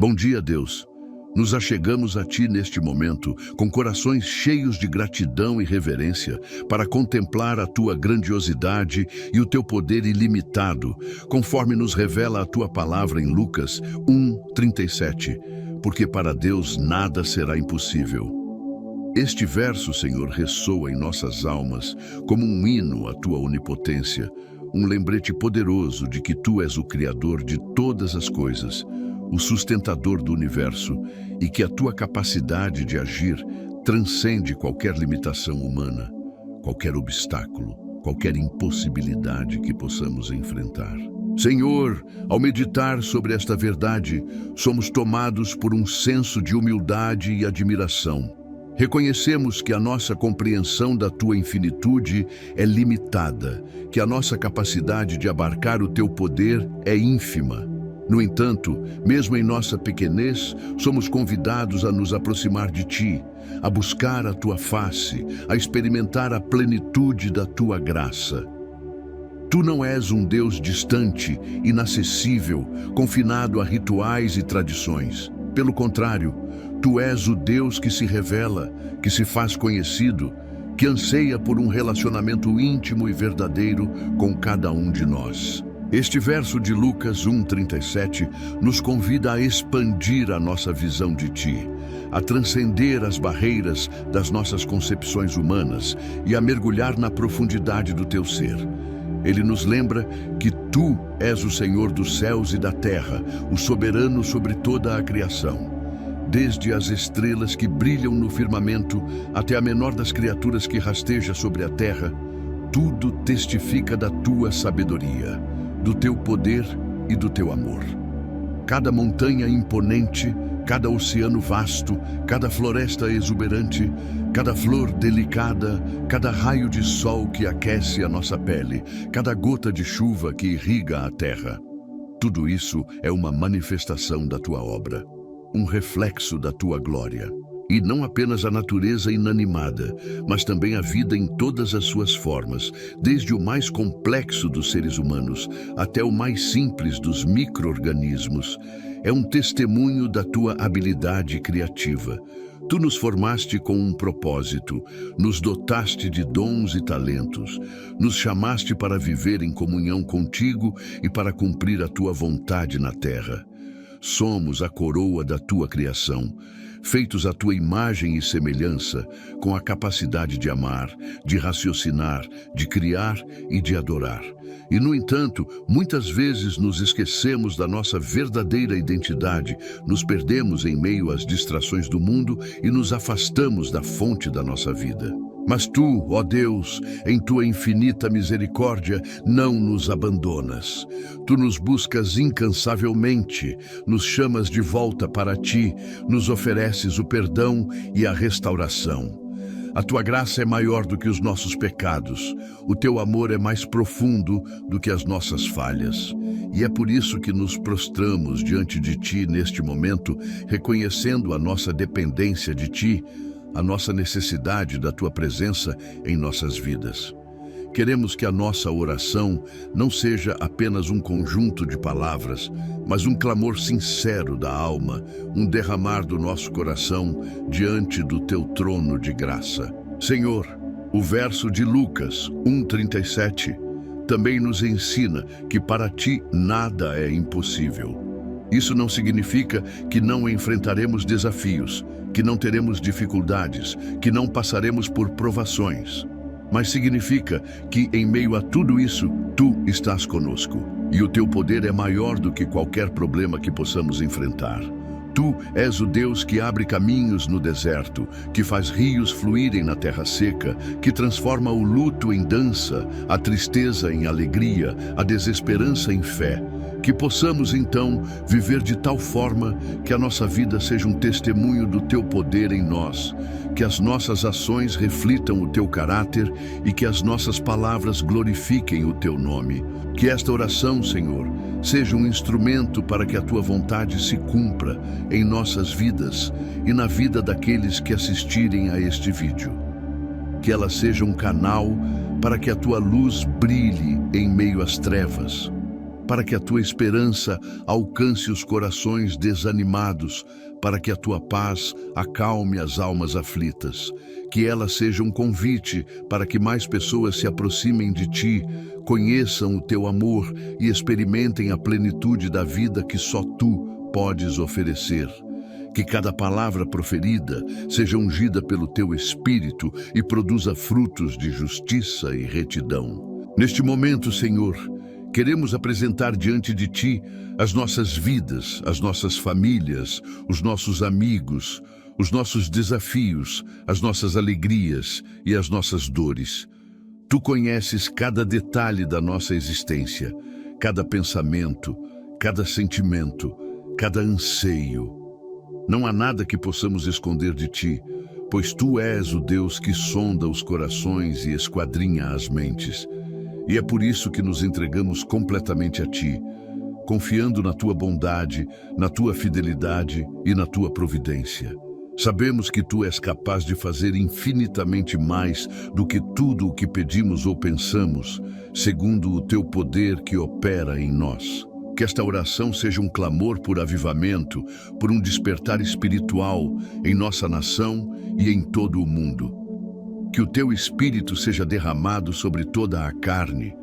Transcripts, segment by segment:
Bom dia, Deus. Nos achegamos a Ti neste momento, com corações cheios de gratidão e reverência, para contemplar a Tua grandiosidade e o Teu poder ilimitado, conforme nos revela a Tua palavra em Lucas 1:37, porque para Deus nada será impossível. Este verso, Senhor, ressoa em nossas almas como um hino à Tua onipotência, um lembrete poderoso de que Tu és o Criador de todas as coisas, o sustentador do universo, e que a Tua capacidade de agir transcende qualquer limitação humana, qualquer obstáculo, qualquer impossibilidade que possamos enfrentar. Senhor, ao meditar sobre esta verdade, somos tomados por um senso de humildade e admiração. Reconhecemos que a nossa compreensão da Tua infinitude é limitada, que a nossa capacidade de abarcar o Teu poder é ínfima. No entanto, mesmo em nossa pequenez, somos convidados a nos aproximar de Ti, a buscar a Tua face, a experimentar a plenitude da Tua graça. Tu não és um Deus distante, inacessível, confinado a rituais e tradições. Pelo contrário, Tu és o Deus que se revela, que se faz conhecido, que anseia por um relacionamento íntimo e verdadeiro com cada um de nós. Este verso de Lucas 1:37 nos convida a expandir a nossa visão de Ti, a transcender as barreiras das nossas concepções humanas e a mergulhar na profundidade do Teu ser. Ele nos lembra que Tu és o Senhor dos céus e da terra, o soberano sobre toda a criação. Desde as estrelas que brilham no firmamento até a menor das criaturas que rasteja sobre a terra, tudo testifica da Tua sabedoria, do Teu poder e do Teu amor. Cada montanha imponente, cada oceano vasto, cada floresta exuberante, cada flor delicada, cada raio de sol que aquece a nossa pele, cada gota de chuva que irriga a terra. Tudo isso é uma manifestação da Tua obra, um reflexo da Tua glória. E não apenas a natureza inanimada, mas também a vida em todas as suas formas, desde o mais complexo dos seres humanos até o mais simples dos micro-organismos, é um testemunho da Tua habilidade criativa. Tu nos formaste com um propósito, nos dotaste de dons e talentos, nos chamaste para viver em comunhão contigo e para cumprir a Tua vontade na terra. Somos a coroa da Tua criação, feitos à Tua imagem e semelhança, com a capacidade de amar, de raciocinar, de criar e de adorar. E, no entanto, muitas vezes nos esquecemos da nossa verdadeira identidade, nos perdemos em meio às distrações do mundo e nos afastamos da fonte da nossa vida. Mas Tu, ó Deus, em Tua infinita misericórdia, não nos abandonas. Tu nos buscas incansavelmente, nos chamas de volta para Ti, nos ofereces o perdão e a restauração. A Tua graça é maior do que os nossos pecados, o Teu amor é mais profundo do que as nossas falhas. E é por isso que nos prostramos diante de Ti neste momento, reconhecendo a nossa dependência de Ti, a nossa necessidade da Tua presença em nossas vidas. Queremos que a nossa oração não seja apenas um conjunto de palavras, mas um clamor sincero da alma, um derramar do nosso coração diante do Teu trono de graça. Senhor, o verso de Lucas 1:37 também nos ensina que para Ti nada é impossível. Isso não significa que não enfrentaremos desafios, que não teremos dificuldades, que não passaremos por provações. Mas significa que, em meio a tudo isso, Tu estás conosco. E o Teu poder é maior do que qualquer problema que possamos enfrentar. Tu és o Deus que abre caminhos no deserto, que faz rios fluírem na terra seca, que transforma o luto em dança, a tristeza em alegria, a desesperança em fé. Que possamos, então, viver de tal forma que a nossa vida seja um testemunho do Teu poder em nós, que as nossas ações reflitam o Teu caráter e que as nossas palavras glorifiquem o Teu nome. Que esta oração, Senhor, seja um instrumento para que a Tua vontade se cumpra em nossas vidas e na vida daqueles que assistirem a este vídeo. Que ela seja um canal para que a Tua luz brilhe em meio às trevas. para que a tua esperança alcance os corações desanimados, para que a tua paz acalme as almas aflitas. Que ela seja um convite para que mais pessoas se aproximem de ti, conheçam o teu amor e experimentem a plenitude da vida que só tu podes oferecer. Que cada palavra proferida seja ungida pelo teu Espírito e produza frutos de justiça e retidão. Neste momento, Senhor, queremos apresentar diante de ti as nossas vidas, as nossas famílias, os nossos amigos, os nossos desafios, as nossas alegrias e as nossas dores. Tu conheces cada detalhe da nossa existência, cada pensamento, cada sentimento, cada anseio. Não há nada que possamos esconder de ti, pois tu és o Deus que sonda os corações e esquadrinha as mentes. E é por isso que nos entregamos completamente a ti, confiando na tua bondade, na tua fidelidade e na tua providência. Sabemos que tu és capaz de fazer infinitamente mais do que tudo o que pedimos ou pensamos, segundo o teu poder que opera em nós. Que esta oração seja um clamor por avivamento, por um despertar espiritual em nossa nação e em todo o mundo. Que o teu Espírito seja derramado sobre toda a carne,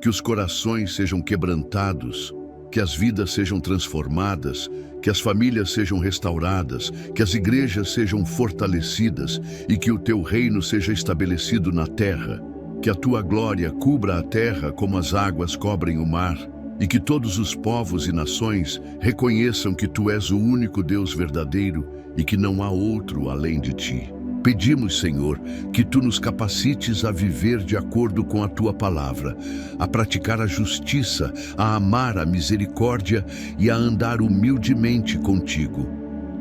que os corações sejam quebrantados, que as vidas sejam transformadas, que as famílias sejam restauradas, que as igrejas sejam fortalecidas e que o teu reino seja estabelecido na terra. Que a tua glória cubra a terra como as águas cobrem o mar, e que todos os povos e nações reconheçam que tu és o único Deus verdadeiro e que não há outro além de ti. Pedimos, Senhor, que tu nos capacites a viver de acordo com a tua palavra, a praticar a justiça, a amar a misericórdia e a andar humildemente contigo.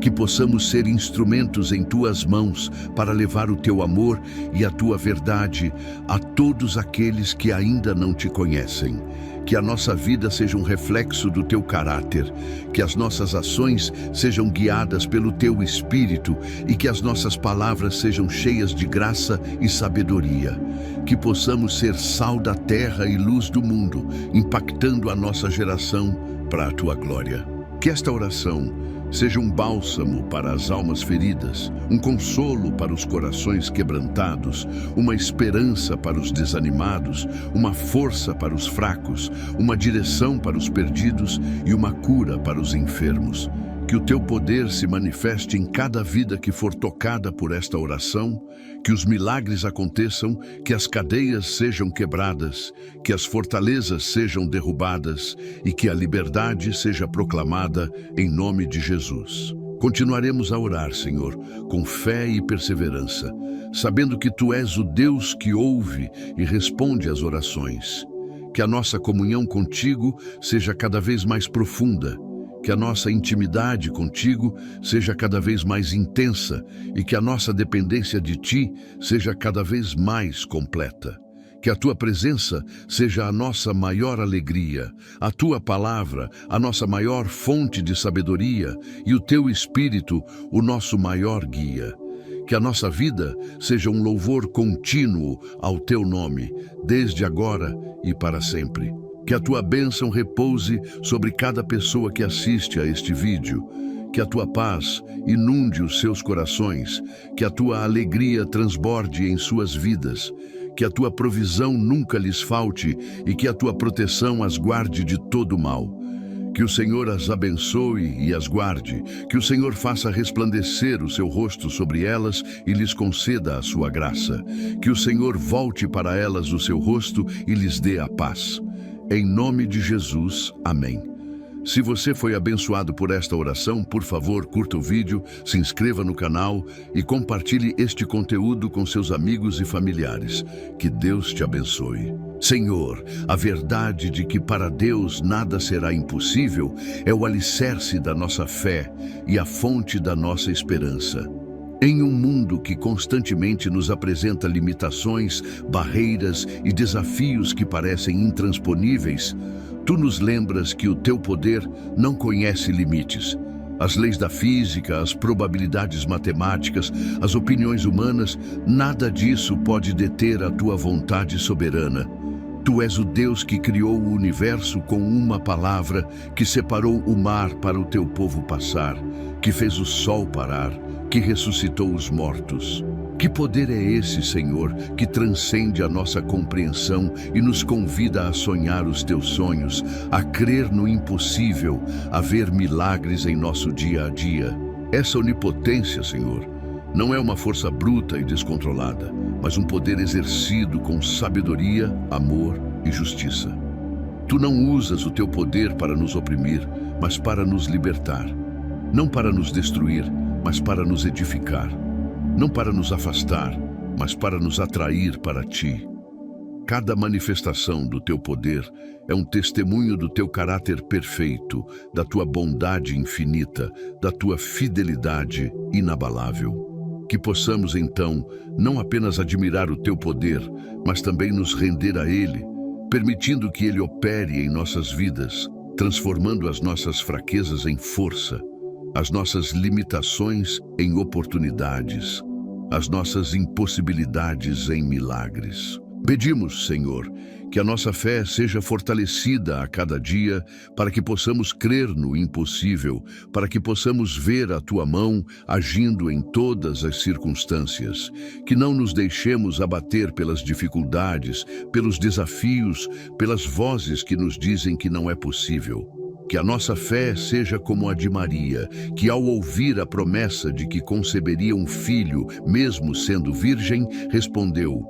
Que possamos ser instrumentos em tuas mãos para levar o teu amor e a tua verdade a todos aqueles que ainda não te conhecem. Que a nossa vida seja um reflexo do teu caráter, que as nossas ações sejam guiadas pelo teu Espírito e que as nossas palavras sejam cheias de graça e sabedoria. Que possamos ser sal da terra e luz do mundo, impactando a nossa geração para a tua glória. Que esta oração seja um bálsamo para as almas feridas, um consolo para os corações quebrantados, uma esperança para os desanimados, uma força para os fracos, uma direção para os perdidos e uma cura para os enfermos. Que o teu poder se manifeste em cada vida que for tocada por esta oração, que os milagres aconteçam, que as cadeias sejam quebradas, que as fortalezas sejam derrubadas e que a liberdade seja proclamada em nome de Jesus. Continuaremos a orar, Senhor, com fé e perseverança, sabendo que tu és o Deus que ouve e responde às orações. Que a nossa comunhão contigo seja cada vez mais profunda, que a nossa intimidade contigo seja cada vez mais intensa e que a nossa dependência de ti seja cada vez mais completa. Que a tua presença seja a nossa maior alegria, a tua palavra, a nossa maior fonte de sabedoria e o teu Espírito, o nosso maior guia. Que a nossa vida seja um louvor contínuo ao teu nome, desde agora e para sempre. Que a tua bênção repouse sobre cada pessoa que assiste a este vídeo. Que a tua paz inunde os seus corações. Que a tua alegria transborde em suas vidas. Que a tua provisão nunca lhes falte e que a tua proteção as guarde de todo mal. Que o Senhor as abençoe e as guarde. Que o Senhor faça resplandecer o seu rosto sobre elas e lhes conceda a sua graça. Que o Senhor volte para elas o seu rosto e lhes dê a paz. Em nome de Jesus, amém. Se você foi abençoado por esta oração, por favor, curta o vídeo, se inscreva no canal e compartilhe este conteúdo com seus amigos e familiares. Que Deus te abençoe. Senhor, a verdade de que para Deus nada será impossível é o alicerce da nossa fé e a fonte da nossa esperança. Em um mundo que constantemente nos apresenta limitações, barreiras e desafios que parecem intransponíveis, tu nos lembras que o teu poder não conhece limites. As leis da física, as probabilidades matemáticas, as opiniões humanas, nada disso pode deter a tua vontade soberana. Tu és o Deus que criou o universo com uma palavra, que separou o mar para o teu povo passar, que fez o sol parar, que ressuscitou os mortos. Que poder é esse, Senhor, que transcende a nossa compreensão e nos convida a sonhar os teus sonhos, a crer no impossível, a ver milagres em nosso dia a dia. Essa onipotência, Senhor, não é uma força bruta e descontrolada, mas um poder exercido com sabedoria, amor e justiça. Tu não usas o teu poder para nos oprimir, mas para nos libertar. Não para nos destruir, mas para nos edificar. Não para nos afastar, mas para nos atrair para ti. Cada manifestação do teu poder é um testemunho do teu caráter perfeito, da tua bondade infinita, da tua fidelidade inabalável. Que possamos, então, não apenas admirar o teu poder, mas também nos render a ele, permitindo que ele opere em nossas vidas, transformando as nossas fraquezas em força, as nossas limitações em oportunidades, as nossas impossibilidades em milagres. Pedimos, Senhor, que a nossa fé seja fortalecida a cada dia, para que possamos crer no impossível, para que possamos ver a Tua mão agindo em todas as circunstâncias, que não nos deixemos abater pelas dificuldades, pelos desafios, pelas vozes que nos dizem que não é possível. Que a nossa fé seja como a de Maria, que ao ouvir a promessa de que conceberia um filho, mesmo sendo virgem, respondeu: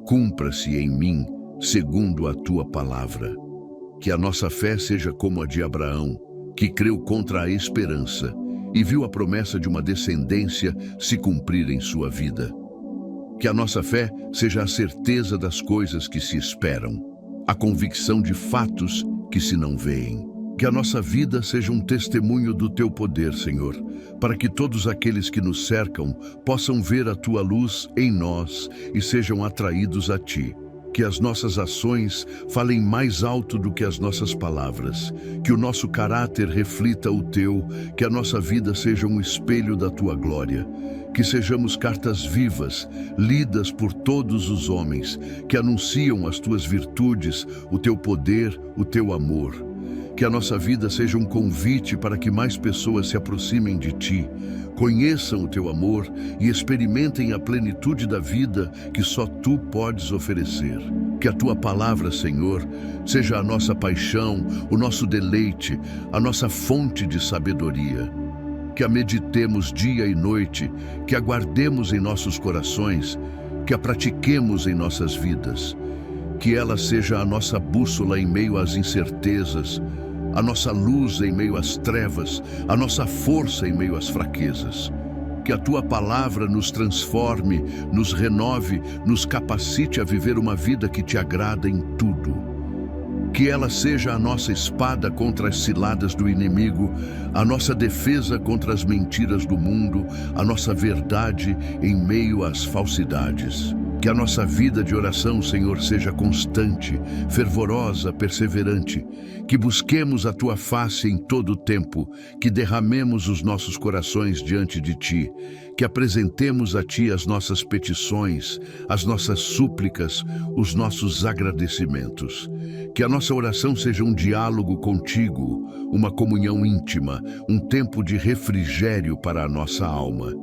cumpra-se em mim, segundo a tua palavra. Que a nossa fé seja como a de Abraão, que creu contra a esperança e viu a promessa de uma descendência se cumprir em sua vida. Que a nossa fé seja a certeza das coisas que se esperam, a convicção de fatos que se não veem. Que a nossa vida seja um testemunho do teu poder, Senhor, para que todos aqueles que nos cercam possam ver a tua luz em nós e sejam atraídos a ti. Que as nossas ações falem mais alto do que as nossas palavras, que o nosso caráter reflita o teu, que a nossa vida seja um espelho da tua glória, que sejamos cartas vivas, lidas por todos os homens, que anunciam as tuas virtudes, o teu poder, o teu amor. Que a nossa vida seja um convite para que mais pessoas se aproximem de ti, conheçam o teu amor e experimentem a plenitude da vida que só tu podes oferecer. Que a tua palavra, Senhor, seja a nossa paixão, o nosso deleite, a nossa fonte de sabedoria. Que a meditemos dia e noite, que a guardemos em nossos corações, que a pratiquemos em nossas vidas. Que ela seja a nossa bússola em meio às incertezas, a nossa luz em meio às trevas, a nossa força em meio às fraquezas. Que a tua palavra nos transforme, nos renove, nos capacite a viver uma vida que te agrada em tudo. Que ela seja a nossa espada contra as ciladas do inimigo, a nossa defesa contra as mentiras do mundo, a nossa verdade em meio às falsidades. Que a nossa vida de oração, Senhor, seja constante, fervorosa, perseverante. Que busquemos a Tua face em todo o tempo, que derramemos os nossos corações diante de Ti, que apresentemos a Ti as nossas petições, as nossas súplicas, os nossos agradecimentos. Que a nossa oração seja um diálogo contigo, uma comunhão íntima, um tempo de refrigério para a nossa alma.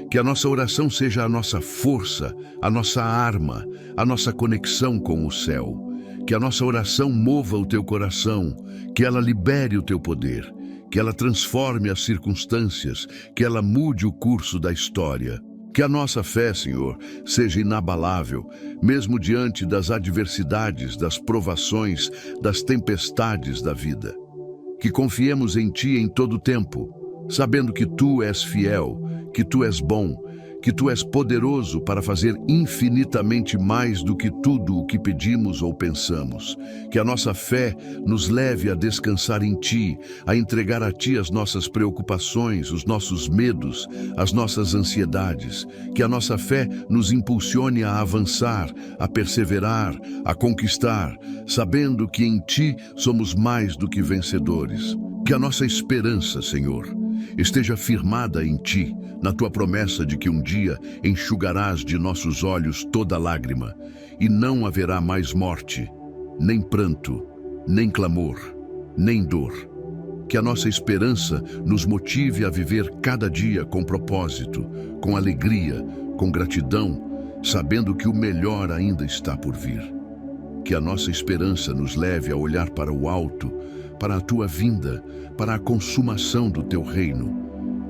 Que a nossa oração seja a nossa força, a nossa arma, a nossa conexão com o céu. Que a nossa oração mova o teu coração, que ela libere o teu poder, que ela transforme as circunstâncias, que ela mude o curso da história. Que a nossa fé, Senhor, seja inabalável, mesmo diante das adversidades, das provações, das tempestades da vida. Que confiemos em Ti em todo o tempo, sabendo que Tu és fiel, que Tu és bom, que Tu és poderoso para fazer infinitamente mais do que tudo o que pedimos ou pensamos. Que a nossa fé nos leve a descansar em Ti, a entregar a Ti as nossas preocupações, os nossos medos, as nossas ansiedades. Que a nossa fé nos impulsione a avançar, a perseverar, a conquistar, sabendo que em Ti somos mais do que vencedores. Que a nossa esperança, Senhor, esteja firmada em Ti, na Tua promessa de que um dia enxugarás de nossos olhos toda lágrima, e não haverá mais morte, nem pranto, nem clamor, nem dor. Que a nossa esperança nos motive a viver cada dia com propósito, com alegria, com gratidão, sabendo que o melhor ainda está por vir. Que a nossa esperança nos leve a olhar para o alto, para a tua vinda, para a consumação do teu reino.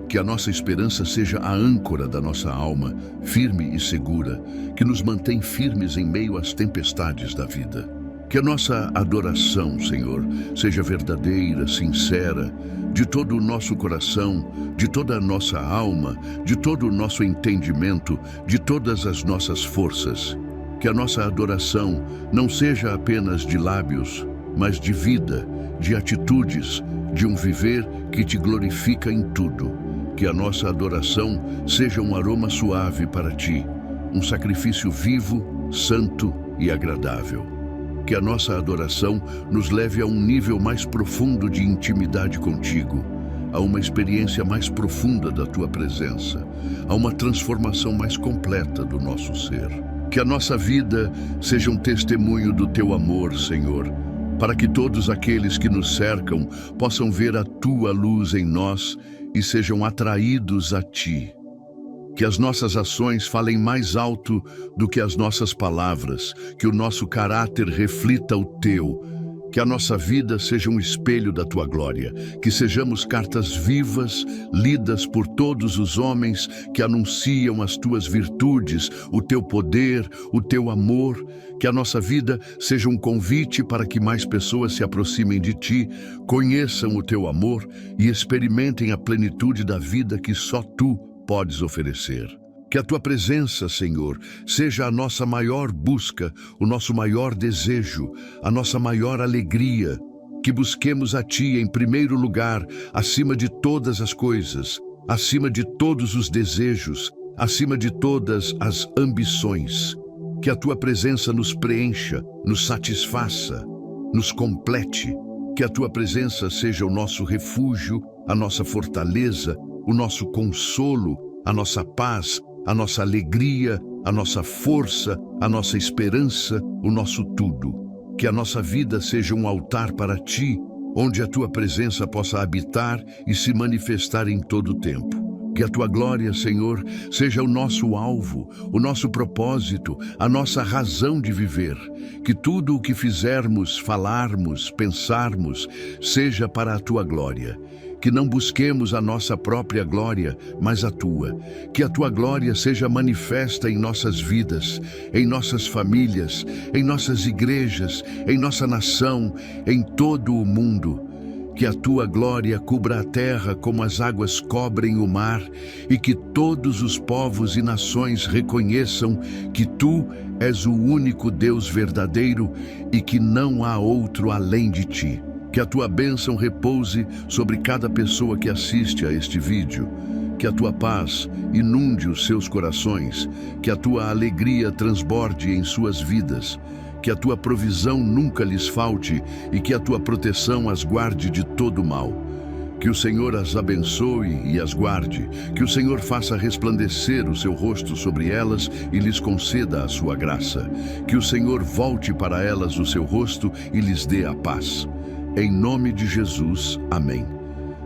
Que a nossa esperança seja a âncora da nossa alma, firme e segura, que nos mantém firmes em meio às tempestades da vida. Que a nossa adoração, Senhor, seja verdadeira, sincera, de todo o nosso coração, de toda a nossa alma, de todo o nosso entendimento, de todas as nossas forças. Que a nossa adoração não seja apenas de lábios, mas de vida, de atitudes, de um viver que te glorifica em tudo. Que a nossa adoração seja um aroma suave para ti, um sacrifício vivo, santo e agradável. Que a nossa adoração nos leve a um nível mais profundo de intimidade contigo, a uma experiência mais profunda da tua presença, a uma transformação mais completa do nosso ser. Que a nossa vida seja um testemunho do teu amor, Senhor, para que todos aqueles que nos cercam possam ver a tua luz em nós e sejam atraídos a ti. Que as nossas ações falem mais alto do que as nossas palavras, que o nosso caráter reflita o teu, que a nossa vida seja um espelho da tua glória, que sejamos cartas vivas, lidas por todos os homens que anunciam as tuas virtudes, o teu poder, o teu amor, que a nossa vida seja um convite para que mais pessoas se aproximem de ti, conheçam o teu amor e experimentem a plenitude da vida que só tu podes oferecer. Que a tua presença, Senhor, seja a nossa maior busca, o nosso maior desejo, a nossa maior alegria. Que busquemos a ti em primeiro lugar, acima de todas as coisas, acima de todos os desejos, acima de todas as ambições. Que a tua presença nos preencha, nos satisfaça, nos complete. Que a tua presença seja o nosso refúgio, a nossa fortaleza, o nosso consolo, a nossa paz, a nossa alegria, a nossa força, a nossa esperança, o nosso tudo. Que a nossa vida seja um altar para ti, onde a tua presença possa habitar e se manifestar em todo o tempo. Que a tua glória, Senhor, seja o nosso alvo, o nosso propósito, a nossa razão de viver. Que tudo o que fizermos, falarmos, pensarmos, seja para a tua glória. Que não busquemos a nossa própria glória, mas a tua. Que a tua glória seja manifesta em nossas vidas, em nossas famílias, em nossas igrejas, em nossa nação, em todo o mundo. Que a tua glória cubra a terra como as águas cobrem o mar, e que todos os povos e nações reconheçam que tu és o único Deus verdadeiro e que não há outro além de ti. Que a tua bênção repouse sobre cada pessoa que assiste a este vídeo. Que a tua paz inunde os seus corações, que a tua alegria transborde em suas vidas, que a tua provisão nunca lhes falte e que a tua proteção as guarde de todo mal. Que o Senhor as abençoe e as guarde, que o Senhor faça resplandecer o seu rosto sobre elas e lhes conceda a sua graça. Que o Senhor volte para elas o seu rosto e lhes dê a paz. Em nome de Jesus, amém.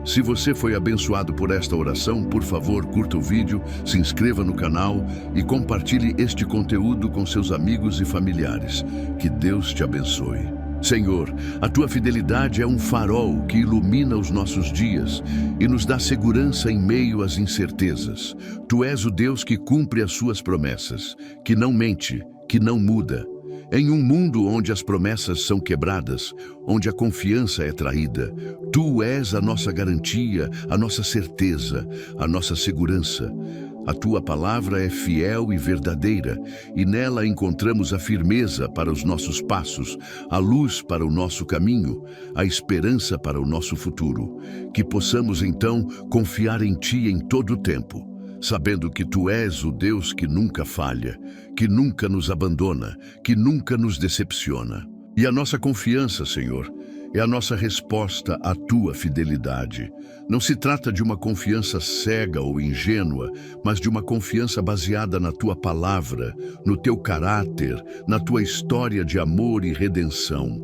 Se você foi abençoado por esta oração, por favor, curta o vídeo, se inscreva no canal e compartilhe este conteúdo com seus amigos e familiares. Que Deus te abençoe. Senhor, a tua fidelidade é um farol que ilumina os nossos dias e nos dá segurança em meio às incertezas. Tu és o Deus que cumpre as suas promessas, que não mente, que não muda. Em um mundo onde as promessas são quebradas, onde a confiança é traída, tu és a nossa garantia, a nossa certeza, a nossa segurança. A tua palavra é fiel e verdadeira, e nela encontramos a firmeza para os nossos passos, a luz para o nosso caminho, a esperança para o nosso futuro. Que possamos então confiar em ti em todo o tempo, sabendo que tu és o Deus que nunca falha, que nunca nos abandona, que nunca nos decepciona. E a nossa confiança, Senhor, é a nossa resposta à tua fidelidade. Não se trata de uma confiança cega ou ingênua, mas de uma confiança baseada na tua palavra, no teu caráter, na tua história de amor e redenção.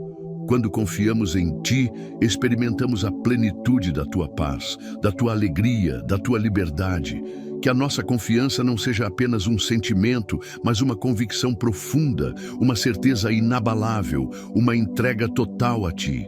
Quando confiamos em ti, experimentamos a plenitude da tua paz, da tua alegria, da tua liberdade. Que a nossa confiança não seja apenas um sentimento, mas uma convicção profunda, uma certeza inabalável, uma entrega total a ti.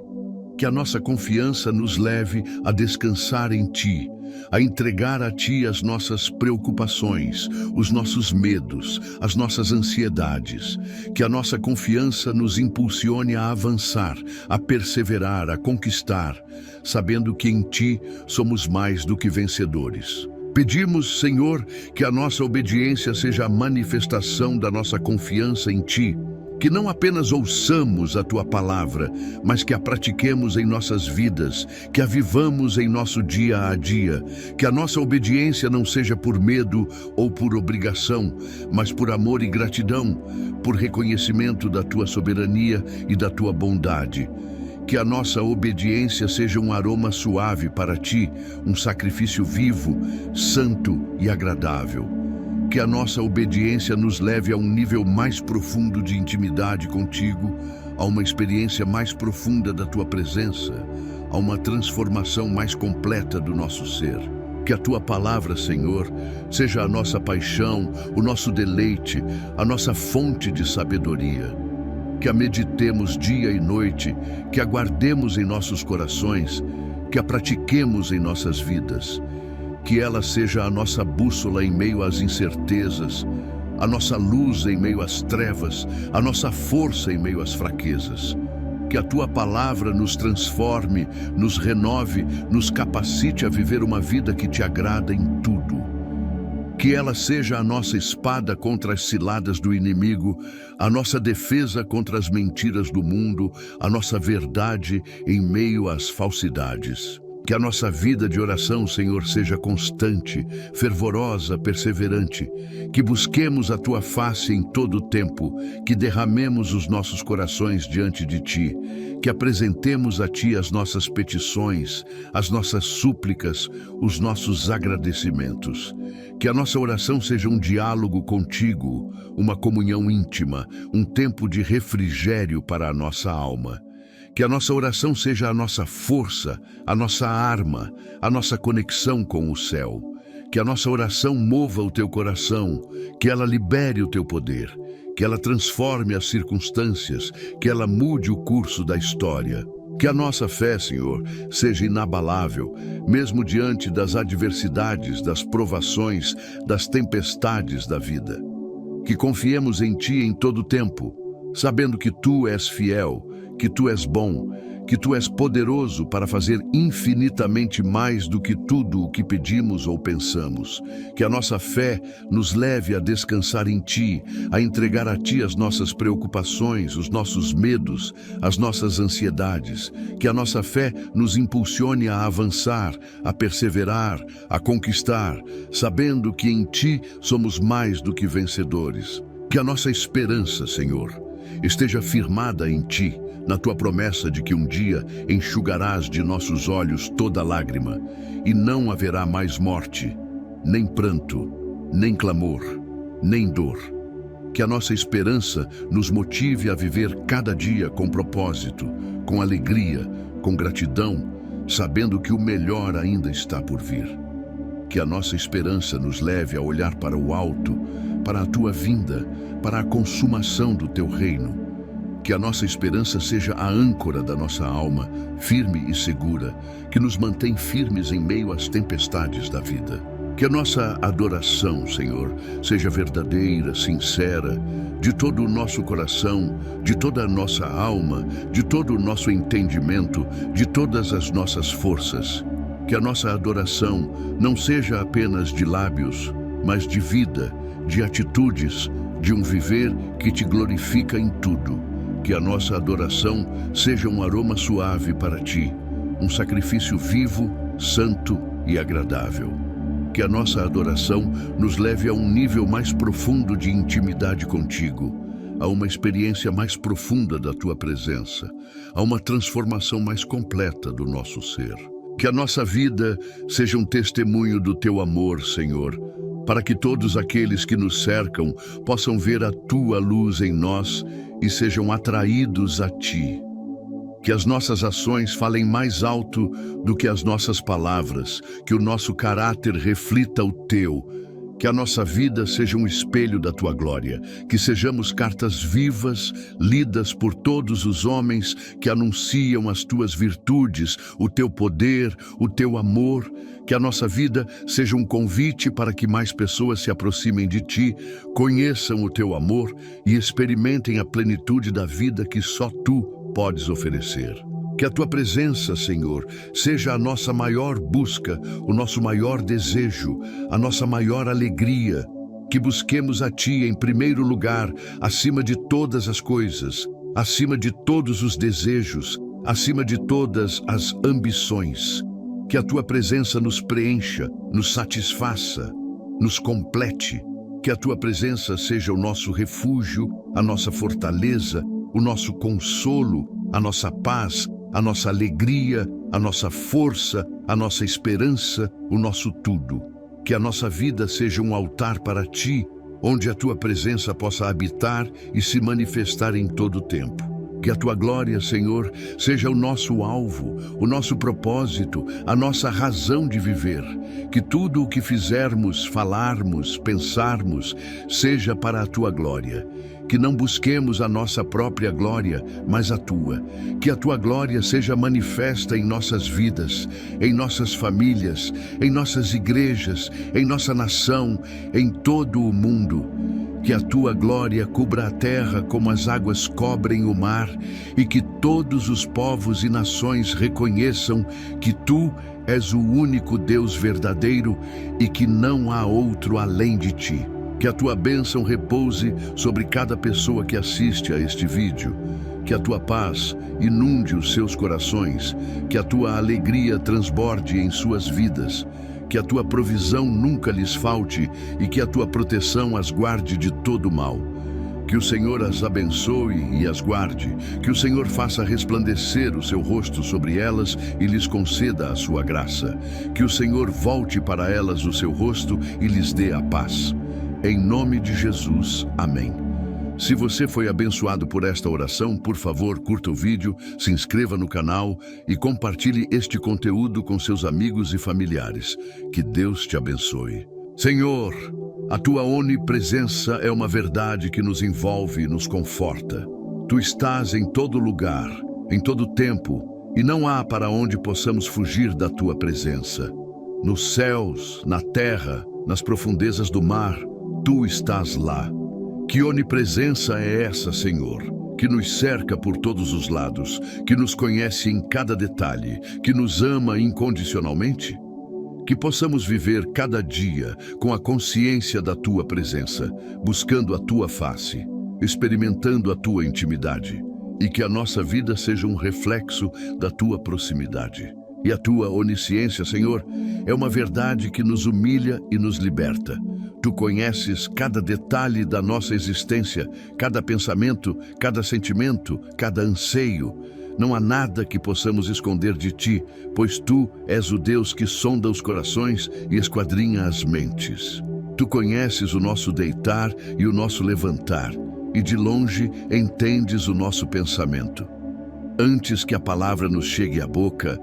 Que a nossa confiança nos leve a descansar em ti, a entregar a ti as nossas preocupações, os nossos medos, as nossas ansiedades. Que a nossa confiança nos impulsione a avançar, a perseverar, a conquistar, sabendo que em ti somos mais do que vencedores. Pedimos, Senhor, que a nossa obediência seja a manifestação da nossa confiança em ti. Que não apenas ouçamos a tua palavra, mas que a pratiquemos em nossas vidas, que a vivamos em nosso dia a dia. Que a nossa obediência não seja por medo ou por obrigação, mas por amor e gratidão, por reconhecimento da tua soberania e da tua bondade. Que a nossa obediência seja um aroma suave para ti, um sacrifício vivo, santo e agradável. Que a nossa obediência nos leve a um nível mais profundo de intimidade contigo, a uma experiência mais profunda da tua presença, a uma transformação mais completa do nosso ser. Que a tua palavra, Senhor, seja a nossa paixão, o nosso deleite, a nossa fonte de sabedoria. Que a meditemos dia e noite, que a guardemos em nossos corações, que a pratiquemos em nossas vidas. Que ela seja a nossa bússola em meio às incertezas, a nossa luz em meio às trevas, a nossa força em meio às fraquezas. Que a tua palavra nos transforme, nos renove, nos capacite a viver uma vida que te agrada em tudo. Que ela seja a nossa espada contra as ciladas do inimigo, a nossa defesa contra as mentiras do mundo, a nossa verdade em meio às falsidades. Que a nossa vida de oração, Senhor, seja constante, fervorosa, perseverante. Que busquemos a tua face em todo o tempo, que derramemos os nossos corações diante de ti, que apresentemos a ti as nossas petições, as nossas súplicas, os nossos agradecimentos. Que a nossa oração seja um diálogo contigo, uma comunhão íntima, um tempo de refrigério para a nossa alma. Que a nossa oração seja a nossa força, a nossa arma, a nossa conexão com o céu. Que a nossa oração mova o teu coração, que ela libere o teu poder, que ela transforme as circunstâncias, que ela mude o curso da história. Que a nossa fé, Senhor, seja inabalável, mesmo diante das adversidades, das provações, das tempestades da vida. Que confiemos em ti em todo o tempo, sabendo que tu és fiel, que tu és bom, que tu és poderoso para fazer infinitamente mais do que tudo o que pedimos ou pensamos. Que a nossa fé nos leve a descansar em ti, a entregar a ti as nossas preocupações, os nossos medos, as nossas ansiedades. Que a nossa fé nos impulsione a avançar, a perseverar, a conquistar, sabendo que em ti somos mais do que vencedores. Que a nossa esperança, Senhor, esteja firmada em ti, na tua promessa de que um dia enxugarás de nossos olhos toda lágrima, e não haverá mais morte, nem pranto, nem clamor, nem dor. Que a nossa esperança nos motive a viver cada dia com propósito, com alegria, com gratidão, sabendo que o melhor ainda está por vir. Que a nossa esperança nos leve a olhar para o alto, para a tua vinda, para a consumação do teu reino. Que a nossa esperança seja a âncora da nossa alma, firme e segura, que nos mantém firmes em meio às tempestades da vida. Que a nossa adoração, Senhor, seja verdadeira, sincera, de todo o nosso coração, de toda a nossa alma, de todo o nosso entendimento, de todas as nossas forças. Que a nossa adoração não seja apenas de lábios, mas de vida, de atitudes, de um viver que te glorifica em tudo. Que a nossa adoração seja um aroma suave para ti, um sacrifício vivo, santo e agradável. Que a nossa adoração nos leve a um nível mais profundo de intimidade contigo, a uma experiência mais profunda da Tua presença, a uma transformação mais completa do nosso ser. Que a nossa vida seja um testemunho do Teu amor, Senhor, para que todos aqueles que nos cercam possam ver a Tua luz em nós e sejam atraídos a Ti. Que as nossas ações falem mais alto do que as nossas palavras, que o nosso caráter reflita o Teu, que a nossa vida seja um espelho da Tua glória, que sejamos cartas vivas, lidas por todos os homens que anunciam as Tuas virtudes, o Teu poder, o Teu amor, que a nossa vida seja um convite para que mais pessoas se aproximem de Ti, conheçam o Teu amor e experimentem a plenitude da vida que só Tu podes oferecer. Que a Tua presença, Senhor, seja a nossa maior busca, o nosso maior desejo, a nossa maior alegria. Que busquemos a Ti em primeiro lugar, acima de todas as coisas, acima de todos os desejos, acima de todas as ambições. Que a Tua presença nos preencha, nos satisfaça, nos complete. Que a Tua presença seja o nosso refúgio, a nossa fortaleza, o nosso consolo, a nossa paz, a nossa alegria, a nossa força, a nossa esperança, o nosso tudo. Que a nossa vida seja um altar para Ti, onde a Tua presença possa habitar e se manifestar em todo o tempo. Que a Tua glória, Senhor, seja o nosso alvo, o nosso propósito, a nossa razão de viver. Que tudo o que fizermos, falarmos, pensarmos, seja para a Tua glória. Que não busquemos a nossa própria glória, mas a Tua. Que a Tua glória seja manifesta em nossas vidas, em nossas famílias, em nossas igrejas, em nossa nação, em todo o mundo. Que a Tua glória cubra a terra como as águas cobrem o mar e que todos os povos e nações reconheçam que Tu és o único Deus verdadeiro e que não há outro além de Ti. Que a Tua bênção repouse sobre cada pessoa que assiste a este vídeo. Que a Tua paz inunde os seus corações. Que a Tua alegria transborde em suas vidas. Que a Tua provisão nunca lhes falte e que a Tua proteção as guarde de todo mal. Que o Senhor as abençoe e as guarde. Que o Senhor faça resplandecer o seu rosto sobre elas e lhes conceda a sua graça. Que o Senhor volte para elas o seu rosto e lhes dê a paz. Em nome de Jesus, amém. Se você foi abençoado por esta oração, por favor, curta o vídeo, se inscreva no canal e compartilhe este conteúdo com seus amigos e familiares. Que Deus te abençoe. Senhor, a Tua onipresença é uma verdade que nos envolve e nos conforta. Tu estás em todo lugar, em todo tempo, e não há para onde possamos fugir da Tua presença. Nos céus, na terra, nas profundezas do mar, Tu estás lá. Que onipresença é essa, Senhor, que nos cerca por todos os lados, que nos conhece em cada detalhe, que nos ama incondicionalmente? Que possamos viver cada dia com a consciência da Tua presença, buscando a Tua face, experimentando a Tua intimidade, e que a nossa vida seja um reflexo da Tua proximidade. E a Tua onisciência, Senhor, é uma verdade que nos humilha e nos liberta. Tu conheces cada detalhe da nossa existência, cada pensamento, cada sentimento, cada anseio. Não há nada que possamos esconder de Ti, pois Tu és o Deus que sonda os corações e esquadrinha as mentes. Tu conheces o nosso deitar e o nosso levantar, e de longe entendes o nosso pensamento. Antes que a palavra nos chegue à boca,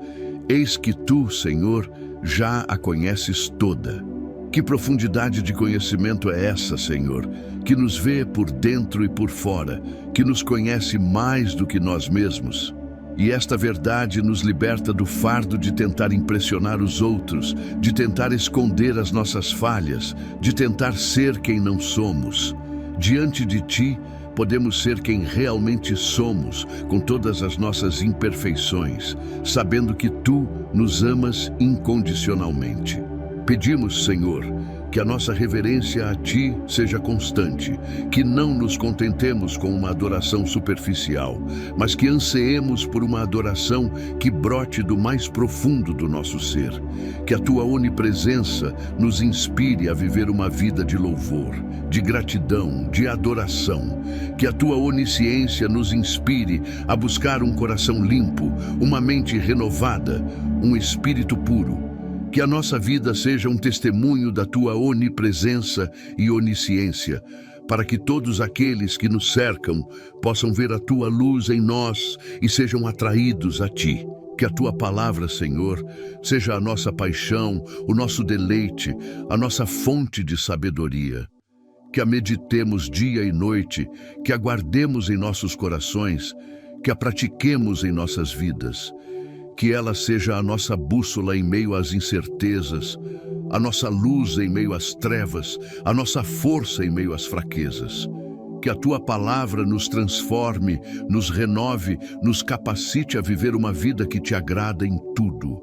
eis que Tu, Senhor, já a conheces toda. Que profundidade de conhecimento é essa, Senhor, que nos vê por dentro e por fora, que nos conhece mais do que nós mesmos. E esta verdade nos liberta do fardo de tentar impressionar os outros, de tentar esconder as nossas falhas, de tentar ser quem não somos. Diante de Ti, podemos ser quem realmente somos, com todas as nossas imperfeições, sabendo que Tu nos amas incondicionalmente. Pedimos, Senhor, Que a nossa reverência a Ti seja constante, que não nos contentemos com uma adoração superficial, mas que anseemos por uma adoração que brote do mais profundo do nosso ser. Que a Tua onipresença nos inspire a viver uma vida de louvor, de gratidão, de adoração. Que a Tua onisciência nos inspire a buscar um coração limpo, uma mente renovada, um espírito puro. Que a nossa vida seja um testemunho da Tua onipresença e onisciência, para que todos aqueles que nos cercam possam ver a Tua luz em nós e sejam atraídos a Ti. Que a Tua palavra, Senhor, seja a nossa paixão, o nosso deleite, a nossa fonte de sabedoria. Que a meditemos dia e noite, que a guardemos em nossos corações, que a pratiquemos em nossas vidas. Que ela seja a nossa bússola em meio às incertezas, a nossa luz em meio às trevas, a nossa força em meio às fraquezas. Que a Tua palavra nos transforme, nos renove, nos capacite a viver uma vida que Te agrada em tudo.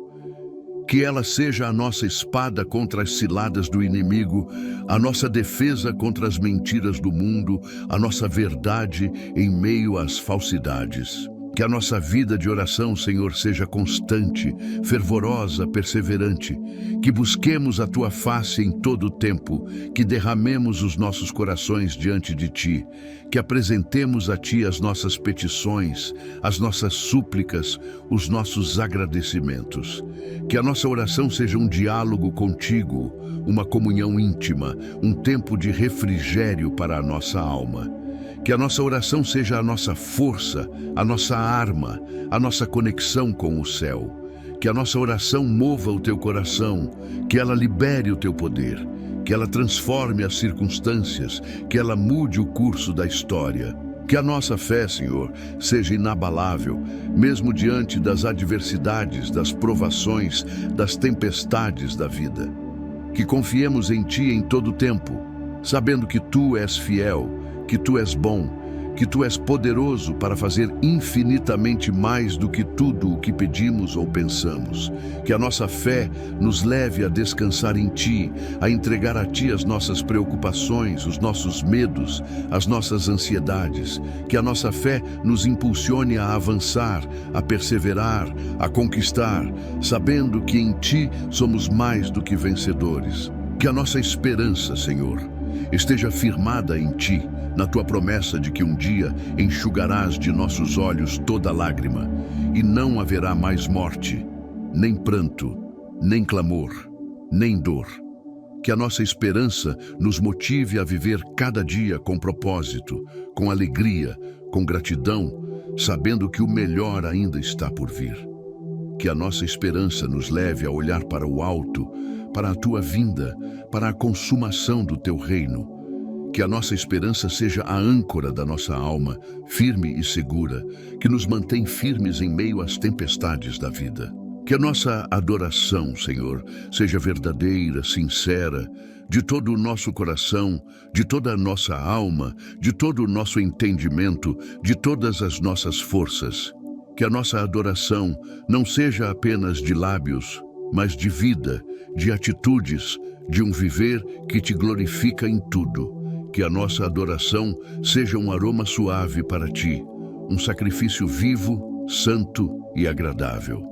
Que ela seja a nossa espada contra as ciladas do inimigo, a nossa defesa contra as mentiras do mundo, a nossa verdade em meio às falsidades. Que a nossa vida de oração, Senhor, seja constante, fervorosa, perseverante. Que busquemos a Tua face em todo o tempo, que derramemos os nossos corações diante de Ti, que apresentemos a Ti as nossas petições, as nossas súplicas, os nossos agradecimentos. Que a nossa oração seja um diálogo contigo, uma comunhão íntima, um tempo de refrigério para a nossa alma. Que a nossa oração seja a nossa força, a nossa arma, a nossa conexão com o céu. Que a nossa oração mova o Teu coração, que ela libere o Teu poder, que ela transforme as circunstâncias, que ela mude o curso da história. Que a nossa fé, Senhor, seja inabalável, mesmo diante das adversidades, das provações, das tempestades da vida. Que confiemos em Ti em todo o tempo, sabendo que Tu és fiel, que Tu és bom, que Tu és poderoso para fazer infinitamente mais do que tudo o que pedimos ou pensamos. Que a nossa fé nos leve a descansar em Ti, a entregar a Ti as nossas preocupações, os nossos medos, as nossas ansiedades. Que a nossa fé nos impulsione a avançar, a perseverar, a conquistar, sabendo que em Ti somos mais do que vencedores. Que a nossa esperança, Senhor, esteja firmada em Ti, na Tua promessa de que um dia enxugarás de nossos olhos toda lágrima, e não haverá mais morte, nem pranto, nem clamor, nem dor. Que a nossa esperança nos motive a viver cada dia com propósito, com alegria, com gratidão, sabendo que o melhor ainda está por vir. Que a nossa esperança nos leve a olhar para o alto, para a Tua vinda, para a consumação do Teu reino. Que a nossa esperança seja a âncora da nossa alma, firme e segura, que nos mantém firmes em meio às tempestades da vida. Que a nossa adoração, Senhor, seja verdadeira, sincera, de todo o nosso coração, de toda a nossa alma, de todo o nosso entendimento, de todas as nossas forças. Que a nossa adoração não seja apenas de lábios, mas de vida, de atitudes, de um viver que Te glorifica em tudo. Que a nossa adoração seja um aroma suave para Ti, um sacrifício vivo, santo e agradável.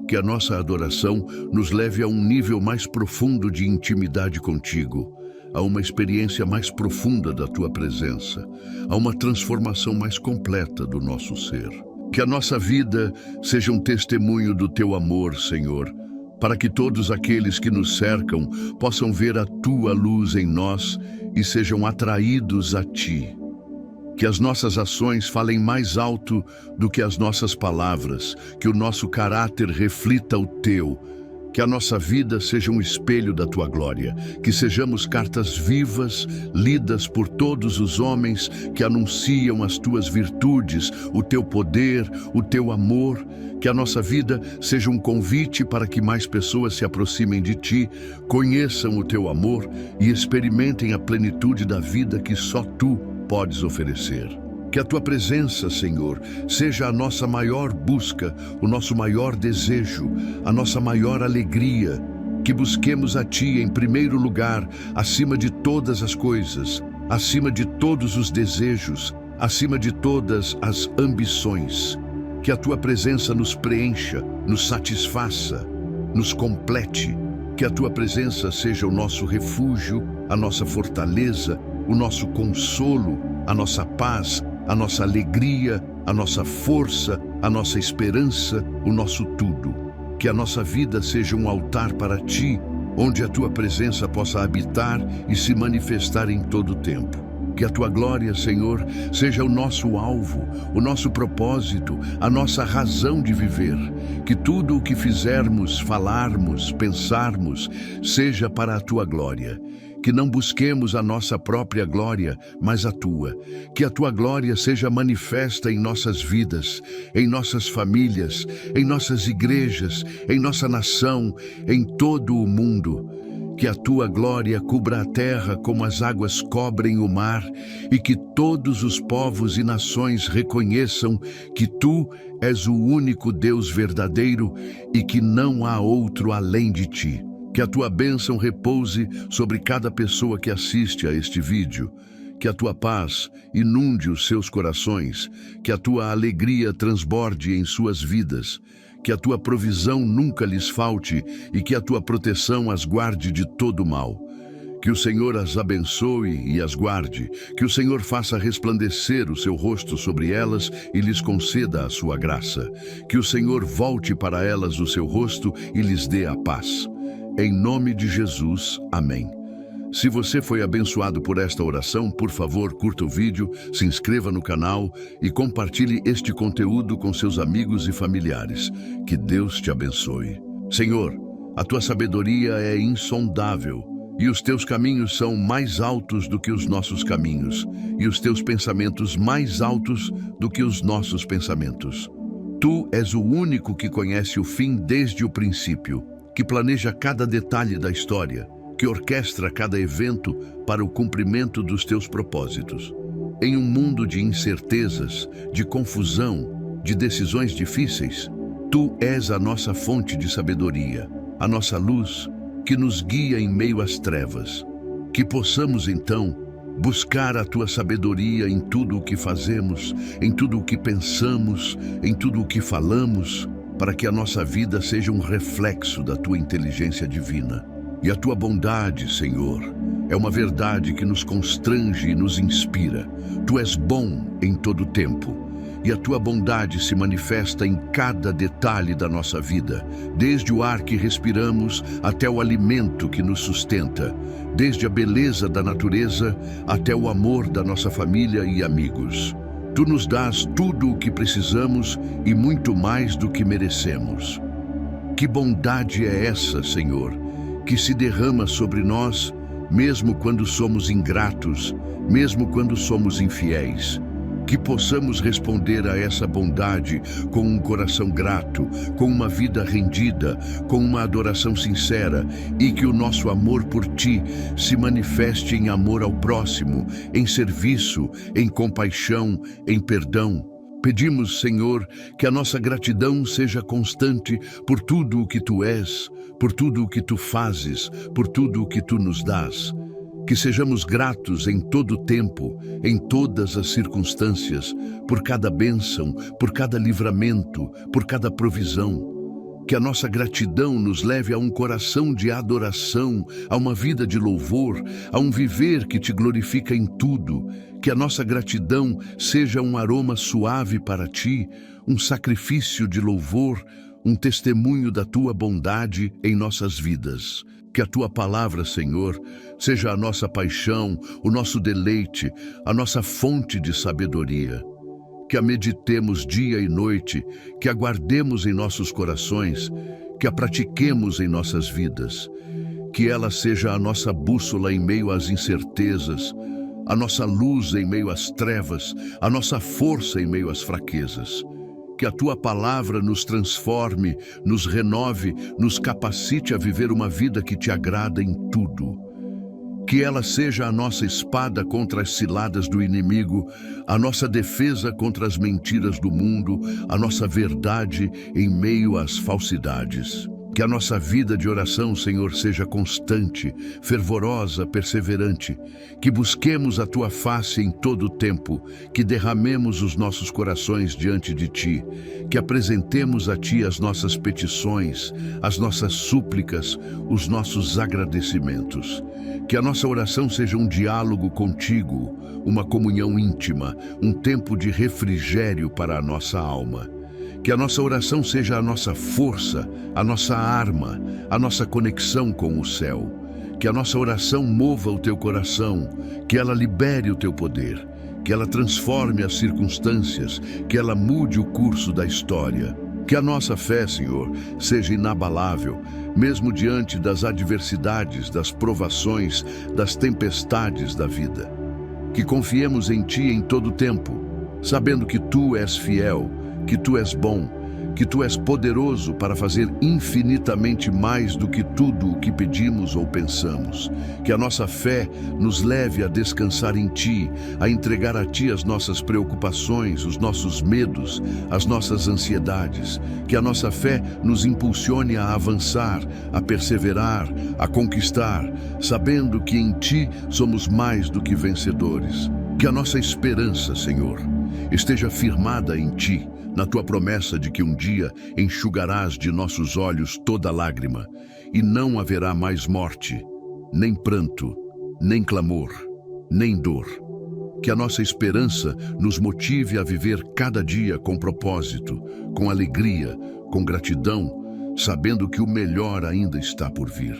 Que a nossa adoração nos leve a um nível mais profundo de intimidade contigo, a uma experiência mais profunda da Tua presença, a uma transformação mais completa do nosso ser. Que a nossa vida seja um testemunho do Teu amor, Senhor, para que todos aqueles que nos cercam possam ver a Tua luz em nós e sejam atraídos a Ti. Que as nossas ações falem mais alto do que as nossas palavras, que o nosso caráter reflita o Teu, que a nossa vida seja um espelho da Tua glória, que sejamos cartas vivas, lidas por todos os homens que anunciam as Tuas virtudes, o Teu poder, o Teu amor, que a nossa vida seja um convite para que mais pessoas se aproximem de Ti, conheçam o Teu amor e experimentem a plenitude da vida que só Tu podes oferecer. Que a Tua presença, Senhor, seja a nossa maior busca, o nosso maior desejo, a nossa maior alegria. Que busquemos a Ti em primeiro lugar, acima de todas as coisas, acima de todos os desejos, acima de todas as ambições. Que a Tua presença nos preencha, nos satisfaça, nos complete. Que a Tua presença seja o nosso refúgio, a nossa fortaleza, o nosso consolo, a nossa paz, a nossa alegria, a nossa força, a nossa esperança, o nosso tudo. Que a nossa vida seja um altar para Ti, onde a Tua presença possa habitar e se manifestar em todo o tempo. Que a Tua glória, Senhor, seja o nosso alvo, o nosso propósito, a nossa razão de viver. Que tudo o que fizermos, falarmos, pensarmos, seja para a Tua glória. Que não busquemos a nossa própria glória, mas a Tua. Que a Tua glória seja manifesta em nossas vidas, em nossas famílias, em nossas igrejas, em nossa nação, em todo o mundo. Que a Tua glória cubra a terra como as águas cobrem o mar, e que todos os povos e nações reconheçam que Tu és o único Deus verdadeiro e que não há outro além de Ti. Que a Tua bênção repouse sobre cada pessoa que assiste a este vídeo. Que a Tua paz inunde os seus corações. Que a Tua alegria transborde em suas vidas. Que a Tua provisão nunca lhes falte e que a Tua proteção as guarde de todo mal. Que o Senhor as abençoe e as guarde. Que o Senhor faça resplandecer o seu rosto sobre elas e lhes conceda a sua graça. Que o Senhor volte para elas o seu rosto e lhes dê a paz. Em nome de Jesus, amém. Se você foi abençoado por esta oração, por favor, curta o vídeo, se inscreva no canal e compartilhe este conteúdo com seus amigos e familiares. Que Deus te abençoe. Senhor, a Tua sabedoria é insondável e os Teus caminhos são mais altos do que os nossos caminhos e os Teus pensamentos mais altos do que os nossos pensamentos. Tu és o único que conhece o fim desde o princípio, que planeja cada detalhe da história, que orquestra cada evento para o cumprimento dos Teus propósitos. Em um mundo de incertezas, de confusão, de decisões difíceis, Tu és a nossa fonte de sabedoria, a nossa luz, que nos guia em meio às trevas. Que possamos, então, buscar a Tua sabedoria em tudo o que fazemos, em tudo o que pensamos, em tudo o que falamos, para que a nossa vida seja um reflexo da Tua inteligência divina. E a Tua bondade, Senhor, é uma verdade que nos constrange e nos inspira. Tu és bom em todo o tempo, e a Tua bondade se manifesta em cada detalhe da nossa vida, desde o ar que respiramos até o alimento que nos sustenta, desde a beleza da natureza até o amor da nossa família e amigos. Tu nos dás tudo o que precisamos e muito mais do que merecemos. Que bondade é essa, Senhor, que se derrama sobre nós, mesmo quando somos ingratos, mesmo quando somos infiéis. Que possamos responder a essa bondade com um coração grato, com uma vida rendida, com uma adoração sincera, e que o nosso amor por Ti se manifeste em amor ao próximo, em serviço, em compaixão, em perdão. Pedimos, Senhor, que a nossa gratidão seja constante por tudo o que Tu és, por tudo o que Tu fazes, por tudo o que Tu nos dás. Que sejamos gratos em todo o tempo, em todas as circunstâncias, por cada bênção, por cada livramento, por cada provisão. Que a nossa gratidão nos leve a um coração de adoração, a uma vida de louvor, a um viver que Te glorifica em tudo. Que a nossa gratidão seja um aroma suave para Ti, um sacrifício de louvor, um testemunho da Tua bondade em nossas vidas. Que a Tua palavra, Senhor, seja a nossa paixão, o nosso deleite, a nossa fonte de sabedoria. Que a meditemos dia e noite, que a guardemos em nossos corações, que a pratiquemos em nossas vidas. Que ela seja a nossa bússola em meio às incertezas, a nossa luz em meio às trevas, a nossa força em meio às fraquezas. Que a Tua palavra nos transforme, nos renove, nos capacite a viver uma vida que Te agrada em tudo. Que ela seja a nossa espada contra as ciladas do inimigo, a nossa defesa contra as mentiras do mundo, a nossa verdade em meio às falsidades. Que a nossa vida de oração, Senhor, seja constante, fervorosa, perseverante. Que busquemos a Tua face em todo o tempo. Que derramemos os nossos corações diante de Ti. Que apresentemos a Ti as nossas petições, as nossas súplicas, os nossos agradecimentos. Que a nossa oração seja um diálogo contigo, uma comunhão íntima, um tempo de refrigério para a nossa alma. Que a nossa oração seja a nossa força, a nossa arma, a nossa conexão com o céu. Que a nossa oração mova o teu coração, que ela libere o teu poder, que ela transforme as circunstâncias, que ela mude o curso da história. Que a nossa fé, Senhor, seja inabalável, mesmo diante das adversidades, das provações, das tempestades da vida. Que confiemos em Ti em todo o tempo, sabendo que Tu és fiel, que Tu és bom, que Tu és poderoso para fazer infinitamente mais do que tudo o que pedimos ou pensamos. Que a nossa fé nos leve a descansar em Ti, a entregar a Ti as nossas preocupações, os nossos medos, as nossas ansiedades. Que a nossa fé nos impulsione a avançar, a perseverar, a conquistar, sabendo que em Ti somos mais do que vencedores. Que a nossa esperança, Senhor, esteja firmada em Ti, na Tua promessa de que um dia enxugarás de nossos olhos toda lágrima, e não haverá mais morte, nem pranto, nem clamor, nem dor. Que a nossa esperança nos motive a viver cada dia com propósito, com alegria, com gratidão, sabendo que o melhor ainda está por vir.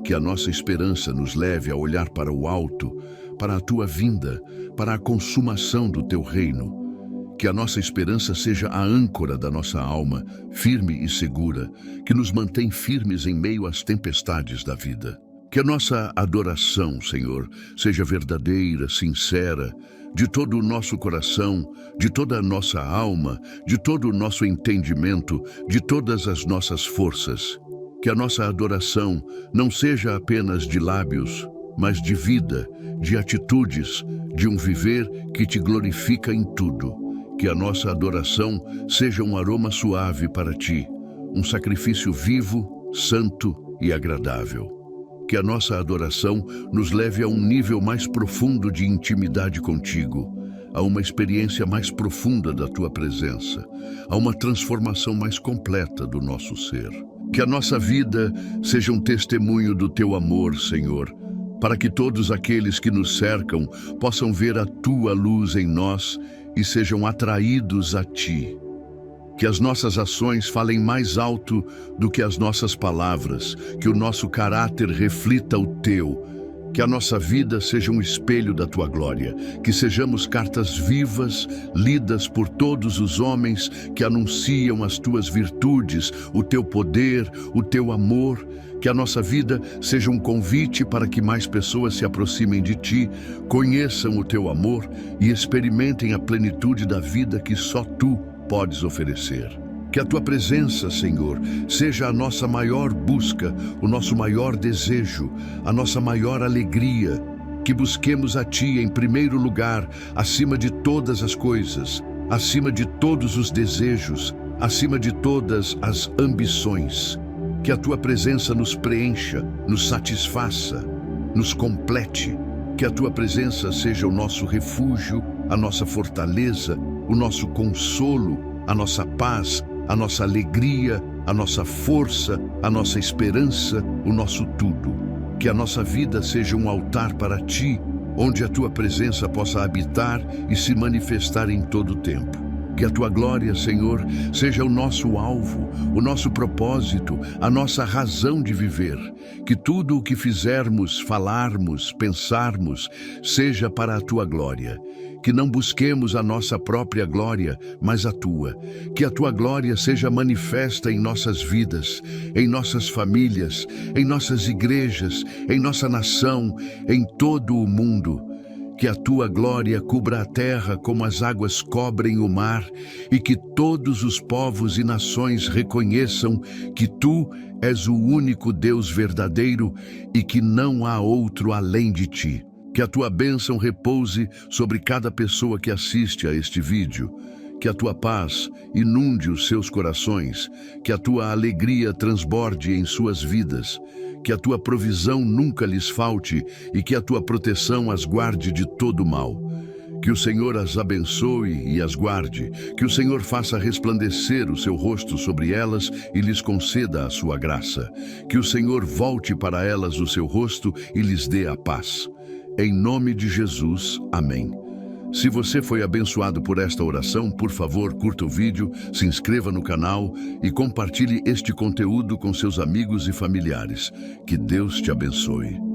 Que a nossa esperança nos leve a olhar para o alto, para a Tua vinda, para a consumação do Teu reino. Que a nossa esperança seja a âncora da nossa alma, firme e segura, que nos mantém firmes em meio às tempestades da vida. Que a nossa adoração, Senhor, seja verdadeira, sincera, de todo o nosso coração, de toda a nossa alma, de todo o nosso entendimento, de todas as nossas forças. Que a nossa adoração não seja apenas de lábios, mas de vida, de atitudes, de um viver que Te glorifica em tudo. Que a nossa adoração seja um aroma suave para Ti, um sacrifício vivo, santo e agradável. Que a nossa adoração nos leve a um nível mais profundo de intimidade contigo, a uma experiência mais profunda da Tua presença, a uma transformação mais completa do nosso ser. Que a nossa vida seja um testemunho do Teu amor, Senhor, para que todos aqueles que nos cercam possam ver a Tua luz em nós e sejam atraídos a Ti. Que as nossas ações falem mais alto do que as nossas palavras, que o nosso caráter reflita o Teu, que a nossa vida seja um espelho da Tua glória, que sejamos cartas vivas, lidas por todos os homens que anunciam as Tuas virtudes, o Teu poder, o Teu amor. Que a nossa vida seja um convite para que mais pessoas se aproximem de Ti, conheçam o Teu amor e experimentem a plenitude da vida que só Tu podes oferecer. Que a Tua presença, Senhor, seja a nossa maior busca, o nosso maior desejo, a nossa maior alegria. Que busquemos a Ti em primeiro lugar, acima de todas as coisas, acima de todos os desejos, acima de todas as ambições. Que a Tua presença nos preencha, nos satisfaça, nos complete. Que a Tua presença seja o nosso refúgio, a nossa fortaleza, o nosso consolo, a nossa paz, a nossa alegria, a nossa força, a nossa esperança, o nosso tudo. Que a nossa vida seja um altar para Ti, onde a Tua presença possa habitar e se manifestar em todo o tempo. Que a Tua glória, Senhor, seja o nosso alvo, o nosso propósito, a nossa razão de viver. Que tudo o que fizermos, falarmos, pensarmos, seja para a Tua glória. Que não busquemos a nossa própria glória, mas a Tua. Que a Tua glória seja manifesta em nossas vidas, em nossas famílias, em nossas igrejas, em nossa nação, em todo o mundo. Que a Tua glória cubra a terra como as águas cobrem o mar, e que todos os povos e nações reconheçam que Tu és o único Deus verdadeiro e que não há outro além de Ti. Que a Tua bênção repouse sobre cada pessoa que assiste a este vídeo. Que a tua paz inunde os seus corações, que a tua alegria transborde em suas vidas, que a tua provisão nunca lhes falte e que a tua proteção as guarde de todo mal. Que o Senhor as abençoe e as guarde, que o Senhor faça resplandecer o seu rosto sobre elas e lhes conceda a sua graça. Que o Senhor volte para elas o seu rosto e lhes dê a paz. Em nome de Jesus, amém. Se você foi abençoado por esta oração, por favor, curta o vídeo, se inscreva no canal e compartilhe este conteúdo com seus amigos e familiares. Que Deus te abençoe.